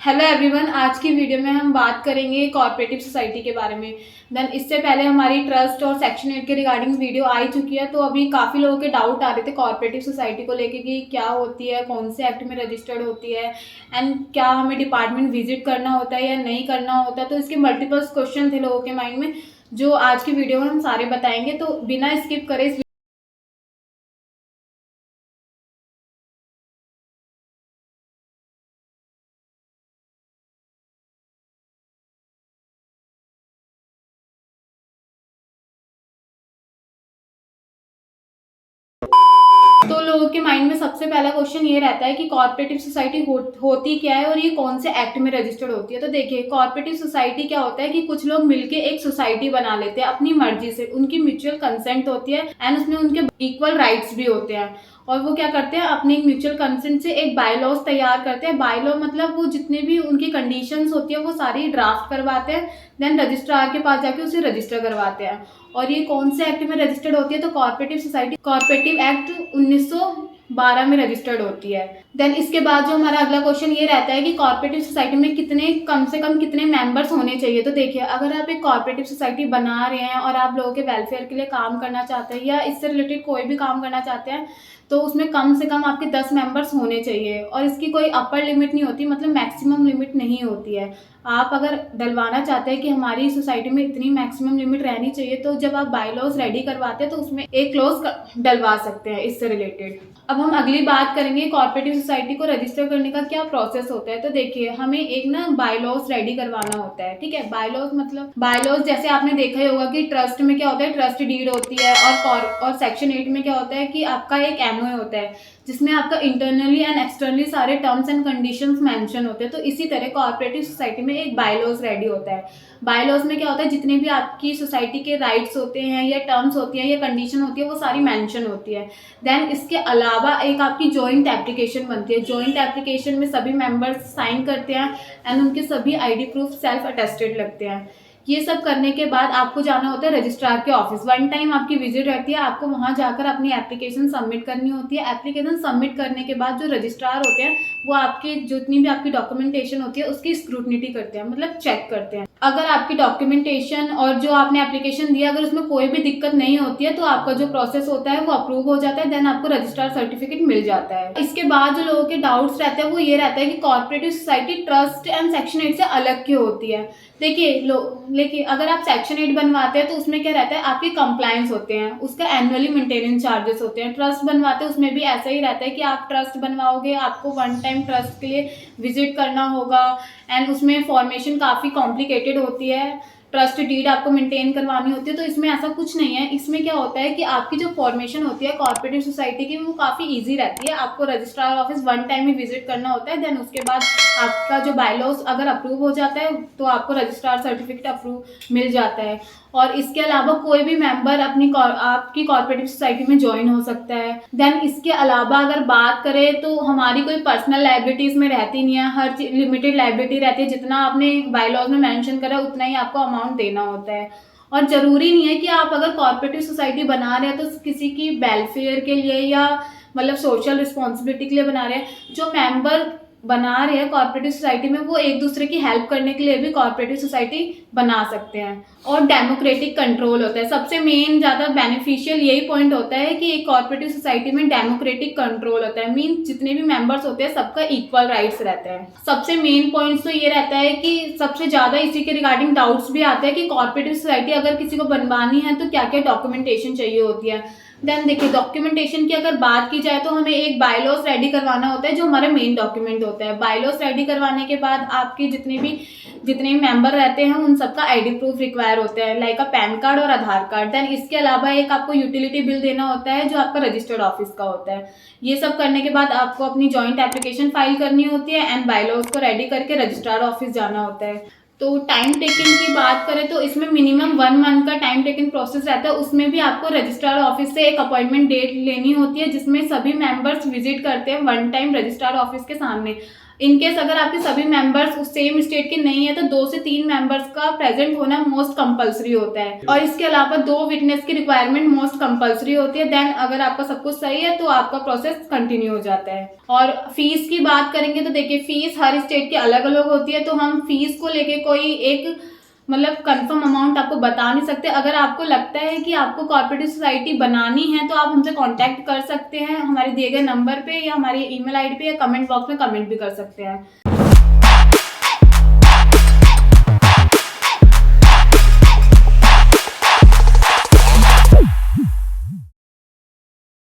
Hello everyone, आज की video में हम बात करेंगे कोऑपरेटिव सोसाइटी के बारे में। देन इससे पहले हमारी ट्रस्ट और सेक्शन 8 के रिगार्डिंग वीडियो आई चुकी है। तो अभी काफ़ी लोगों के डाउट आ रहे थे कोऑपरेटिव सोसाइटी को लेके कि क्या होती है, कौन से एक्ट में रजिस्टर्ड होती है एंड क्या हमें डिपार्टमेंट विजिट करना होता है या नहीं करना होता है। तो इसके मल्टीपल क्वेश्चन थे लोगों के माइंड में, जो आज की वीडियो में हम सारे बताएंगे। तो बिना स्किप करे इस तो लोगों के माइंड में सबसे पहला क्वेश्चन ये रहता है कि कॉर्पोरेटिव सोसाइटी होती क्या है और ये कौन से एक्ट में रजिस्टर्ड होती है। तो देखिए, कॉर्पोरेटिव सोसाइटी क्या होता है कि कुछ लोग मिलके एक सोसाइटी बना लेते हैं अपनी मर्जी से, उनकी म्यूचुअल कंसेंट होती है एंड उसमें उनके इक्वल राइट्स भी होते हैं। और वो क्या करते हैं, अपने म्यूचुअल कंसेंट से एक बायलॉज तैयार करते हैं। बायलॉ मतलब वो जितने भी उनकी कंडीशंस होती है वो सारी ड्राफ्ट करवाते हैं, देन रजिस्ट्रार के पास जाके उसे रजिस्टर करवाते हैं। और ये कौन से एक्ट में रजिस्टर्ड होती है, तो कॉर्पोरेटिव सोसाइटी कॉर्पोरेटिव एक्ट 1912 में रजिस्टर्ड होती है। देन इसके बाद जो हमारा अगला क्वेश्चन ये रहता है कि कॉर्पोरेटिव सोसाइटी में कितने कम से कम कितने मेंबर्स होने चाहिए। तो देखिए, अगर आप एक कॉर्पोरेटिव सोसाइटी बना रहे हैं और आप लोगों के वेलफेयर के लिए काम करना चाहते हैं या इससे रिलेटेड कोई भी काम करना चाहते हैं, तो उसमें कम से कम आपके 10 मेंबर्स होने चाहिए। और इसकी कोई अपर लिमिट नहीं होती, मतलब मैक्सिमम लिमिट नहीं होती है। आप अगर डलवाना चाहते हैं कि हमारी सोसाइटी में इतनी मैक्सिमम लिमिट रहनी चाहिए, तो जब आप बायलॉज रेडी करवाते हैं तो उसमें एक क्लोज डलवा सकते हैं इससे रिलेटेड। अब हम अगली बात करेंगे कॉर्पोरेटिव सोसाइटी को रजिस्टर करने का क्या प्रोसेस होता है। तो देखिए, हमें एक ना बायलॉज रेडी करवाना होता है। ठीक है, बायलॉज मतलब बायलॉज जैसे आपने देखा ही होगा कि ट्रस्ट में क्या होता है, ट्रस्ट डीड होती है। और सेक्शन 8 में क्या होता है कि आपका एक एमओए होता है जिसमें आपका इंटरनली एंड एक्सटर्नली सारे टर्म्स एंड कंडीशंस मेंशन होते हैं। तो इसी तरह कोऑपरेटिव सोसाइटी में एक बायलॉज रेडी होता है। बायलॉज में क्या होता है, जितने भी आपकी सोसाइटी के राइट्स होते हैं या टर्म्स होती हैं या कंडीशन होती है वो सारी मेंशन होती है। देन इसके अलावा एक आपकी जॉइंट एप्लीकेशन बनती है। जॉइंट एप्लीकेशन में सभी मेंबर्स साइन करते हैं एंड उनके सभी आईडी प्रूफ सेल्फ अटेस्टेड लगते हैं। ये सब करने के बाद आपको जाना होता है रजिस्ट्रार के ऑफिस। वन टाइम आपकी विजिट रहती है, आपको वहां जाकर अपनी एप्लीकेशन सबमिट करनी होती है। एप्लीकेशन सबमिट करने के बाद जो रजिस्ट्रार होते हैं वो आपकी जितनी भी आपकी डॉक्यूमेंटेशन होती है उसकी स्क्रूटनिटी करते हैं, मतलब चेक करते हैं। अगर आपकी डॉक्यूमेंटेशन और जो आपने एप्लीकेशन दिया अगर उसमें कोई भी दिक्कत नहीं होती है तो आपका जो प्रोसेस होता है वो अप्रूव हो जाता है। देन आपको रजिस्ट्रार सर्टिफिकेट मिल जाता है। इसके बाद जो लोगों के डाउट्स रहते हैं वो ये रहता है कि corporative society trust and section 8 से अलग क्यों होती है। देखिए लेकिन अगर आप सेक्शन 8 बनवाते हैं तो उसमें क्या रहता है, आपके कंप्लायंस होते हैं, उसका एनुअली मेंटेनेंस चार्जेस होते हैं। ट्रस्ट बनवाते हैं उसमें भी ऐसा ही रहता है कि आप ट्रस्ट बनवाओगे, आपको वन टाइम ट्रस्ट के लिए विजिट करना होगा एंड उसमें फॉर्मेशन काफ़ी कॉम्प्लिकेटेड होती है। ट्रस्ट डीड आपको मेंटेन करवानी होती है। तो इसमें ऐसा कुछ नहीं है। इसमें क्या होता है कि आपकी जो फॉर्मेशन होती है कॉर्पोरेटिव सोसाइटी की वो काफ़ी इजी रहती है। आपको रजिस्ट्रार ऑफिस वन टाइम ही विजिट करना होता है। देन उसके बाद आपका जो बायलॉज अगर अप्रूव हो जाता है तो आपको रजिस्ट्रार सर्टिफिकेट अप्रूव मिल जाता है। और इसके अलावा कोई भी मेंबर आपकी कॉर्पोरेटिव सोसाइटी में ज्वाइन हो सकता है। देन इसके अलावा अगर बात करें तो हमारी कोई पर्सनल लाइबिलिटीज में रहती नहीं है, हर लिमिटेड लाइबिलिटी रहती है। जितना आपने बायलॉज में मेंशन करा उतना ही आपको अमाउंट देना होता है। और जरूरी नहीं है कि आप अगर कॉर्पोरेटिव सोसाइटी बना रहे हैं तो किसी की वेलफेयर के लिए या मतलब सोशल रिस्पॉन्सिबिलिटी के लिए बना रहे हैं। जो मेंबर बना रहे हैं कॉर्पोरेटिव सोसाइटी में वो एक दूसरे की हेल्प करने के लिए भी कॉर्पोरेटिव सोसाइटी बना सकते हैं। और डेमोक्रेटिक कंट्रोल होता है, सबसे मेन ज़्यादा बेनिफिशियल यही पॉइंट होता है कि एक कॉर्पोरेटिव सोसाइटी में डेमोक्रेटिक कंट्रोल होता है। मीन जितने भी मेंबर्स होते हैं सबका इक्वल राइट्स रहते हैं। सबसे मेन पॉइंट तो ये रहता है कि सबसे ज़्यादा इसी के रिगार्डिंग डाउट्स भी आते हैं कि कॉर्पोरेटिव सोसाइटी अगर किसी को बनवानी है तो क्या क्या डॉक्यूमेंटेशन चाहिए होती है। देन देखिए, डॉक्यूमेंटेशन की अगर बात की जाए तो हमें एक बायलॉज रेडी करवाना होता है जो हमारा मेन डॉक्यूमेंट होता है। बायलॉज रेडी करवाने के बाद आपके जितने भी मेंबर रहते हैं उन सबका आईडी प्रूफ रिक्वायर होता है, लाइक अ पैन कार्ड और आधार कार्ड। देन इसके अलावा एक आपको यूटिलिटी बिल देना होता है जो आपका रजिस्टर्ड ऑफिस का होता है। ये सब करने के बाद आपको अपनी जॉइंट एप्लीकेशन फाइल करनी होती है एंड बायलॉज को रेडी करके रजिस्ट्रार ऑफिस जाना होता है। तो टाइम टेकिंग की बात करें तो इसमें मिनिमम 1 मंथ का टाइम टेकिंग प्रोसेस रहता है। उसमें भी आपको रजिस्ट्रार ऑफिस से एक अपॉइंटमेंट डेट लेनी होती है जिसमें सभी मेंबर्स विजिट करते हैं वन टाइम रजिस्ट्रार ऑफिस के सामने। इनकेस अगर आपके सभी मेंबर्स उस सेम स्टेट के नहीं है तो 2 से 3 मेंबर्स का प्रेजेंट होना मोस्ट कंपलसरी होता है, और इसके अलावा 2 विटनेस की रिक्वायरमेंट मोस्ट कंपलसरी होती है। देन अगर आपका सब कुछ सही है तो आपका प्रोसेस कंटिन्यू हो जाता है। और फीस की बात करेंगे तो देखिए फीस हर स्टेट की अलग अलग होती है, तो हम फीस को लेके कोई एक मतलब कंफर्म अमाउंट आपको बता नहीं सकते। अगर आपको लगता है कि आपको कोऑपरेटिव सोसाइटी बनानी है तो आप हमसे कांटेक्ट कर सकते हैं हमारे दिए गए नंबर पे या हमारी ईमेल आईडी पे, या कमेंट बॉक्स में कमेंट भी कर सकते हैं।